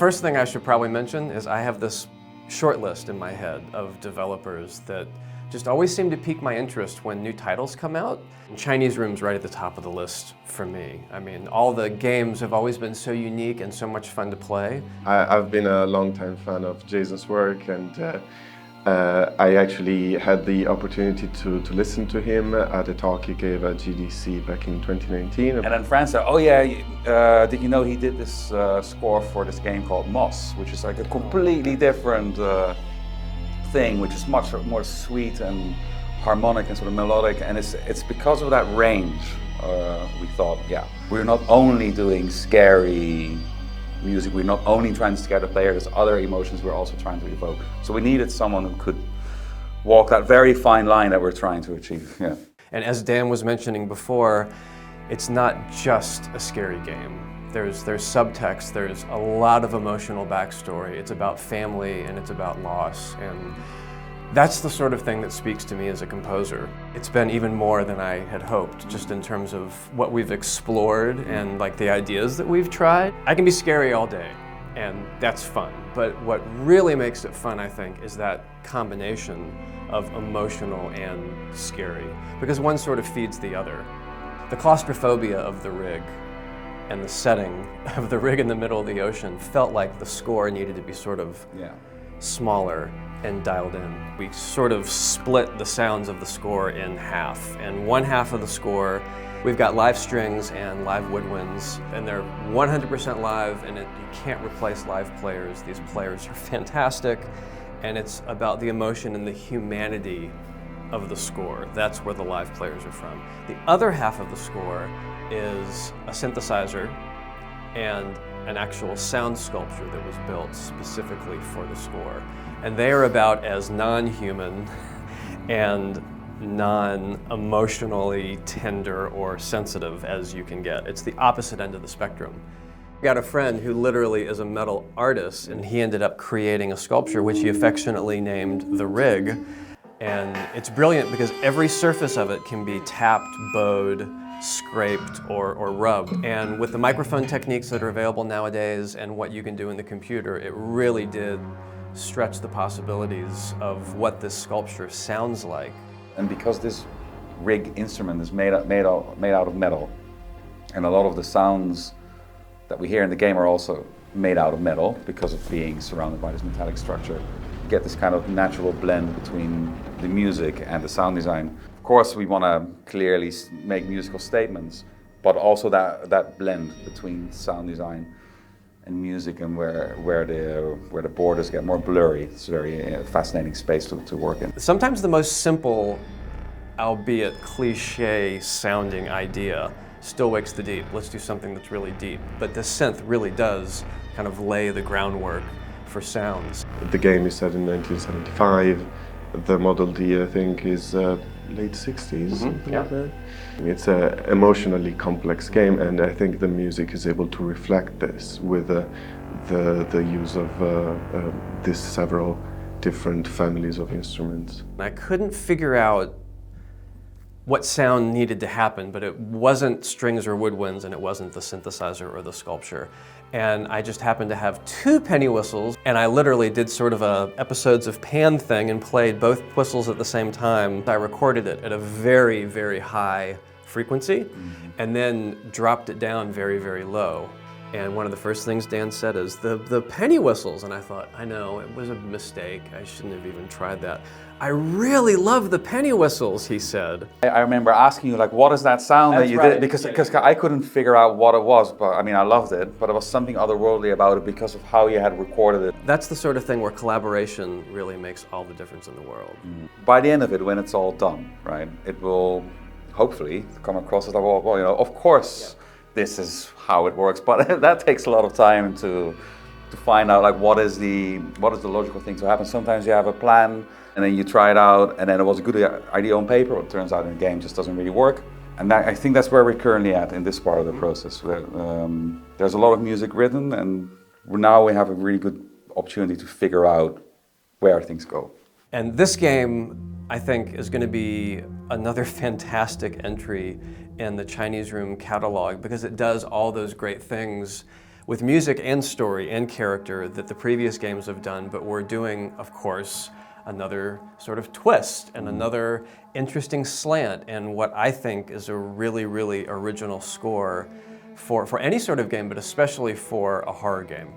first thing I should probably mention is I have this short list in my head of developers that just always seem to pique my interest when new titles come out. And Chinese Room's right at the top of the list for me. I mean, all the games have always been so unique and so much fun to play. I've been a long-time fan of Jason's work, and I actually had the opportunity to listen to him at a talk he gave at GDC back in 2019. And then Fran said, oh yeah, did you know he did this score for this game called Moss, which is like a completely different thing, which is much more sweet and harmonic and sort of melodic, and it's because of that range we thought, yeah, we're not only doing scary music, we're not only trying to scare the player, there's other emotions we're also trying to evoke. So we needed someone who could walk that very fine line that we're trying to achieve. Yeah. And as Dan was mentioning before, it's not just a scary game. There's subtext, there's a lot of emotional backstory. It's about family and it's about loss, and that's the sort of thing that speaks to me as a composer. It's been even more than I had hoped, just in terms of what we've explored and like the ideas that we've tried. I can be scary all day, and that's fun. But what really makes it fun, I think, is that combination of emotional and scary, because one sort of feeds the other. The claustrophobia of the rig and the setting of the rig in the middle of the ocean felt like the score needed to be sort of smaller and dialed in. We sort of split the sounds of the score in half. And one half of the score, we've got live strings and live woodwinds, and they're 100% live, and you can't replace live players. These players are fantastic, and it's about the emotion and the humanity of the score. That's where the live players are from. The other half of the score is a synthesizer and an actual sound sculpture that was built specifically for the score. And they are about as non-human and non-emotionally tender or sensitive as you can get. It's the opposite end of the spectrum. I got a friend who literally is a metal artist, and he ended up creating a sculpture which he affectionately named The Rig. And it's brilliant because every surface of it can be tapped, bowed, scraped, or rubbed. And with the microphone techniques that are available nowadays and what you can do in the computer, it really did stretch the possibilities of what this sculpture sounds like. And because this rig instrument is made out of metal, and a lot of the sounds that we hear in the game are also made out of metal because of being surrounded by this metallic structure, you get this kind of natural blend between the music and the sound design. Of course, we want to clearly make musical statements, but also that blend between sound design and music, and where the borders get more blurry. It's a very fascinating space to work in. Sometimes the most simple, albeit cliche sounding idea still wakes the deep. Let's do something that's really deep. But the synth really does kind of lay the groundwork for sounds. The game is set in 1975. The Model D, I think, is late 60s, something like that. It's an emotionally complex game, and I think the music is able to reflect this with the use of these several different families of instruments. I couldn't figure out what sound needed to happen, but it wasn't strings or woodwinds, and it wasn't the synthesizer or the sculpture. And I just happened to have two penny whistles, and I literally did sort of a episodes of Pan thing and played both whistles at the same time. I recorded it at a very, very high frequency, and then dropped it down very, very low. And one of the first things Dan said is, the penny whistles. And I thought, I know, it was a mistake. I shouldn't have even tried that. I really love the penny whistles, he said. I remember asking you, like, what is that sound that you did? Because I couldn't figure out what it was, but I mean, I loved it, but there was something otherworldly about it because of how you had recorded it. That's the sort of thing where collaboration really makes all the difference in the world. By the end of it, when it's all done, right, it will hopefully come across as like, well, you know, of course, this is how it works, but that takes a lot of time to find out, like, what is the logical thing to happen. Sometimes you have a plan and then you try it out, and then it was a good idea on paper, but it turns out in the game it just doesn't really work. And I think that's where we're currently at in this part of the process. There's a lot of music written, and now we have a really good opportunity to figure out where things go. And this game, I think, is going to be another fantastic entry in the Chinese Room catalog, because it does all those great things with music and story and character that the previous games have done, but we're doing, of course, another sort of twist and another interesting slant and what I think is a really, really original score for any sort of game, but especially for a horror game.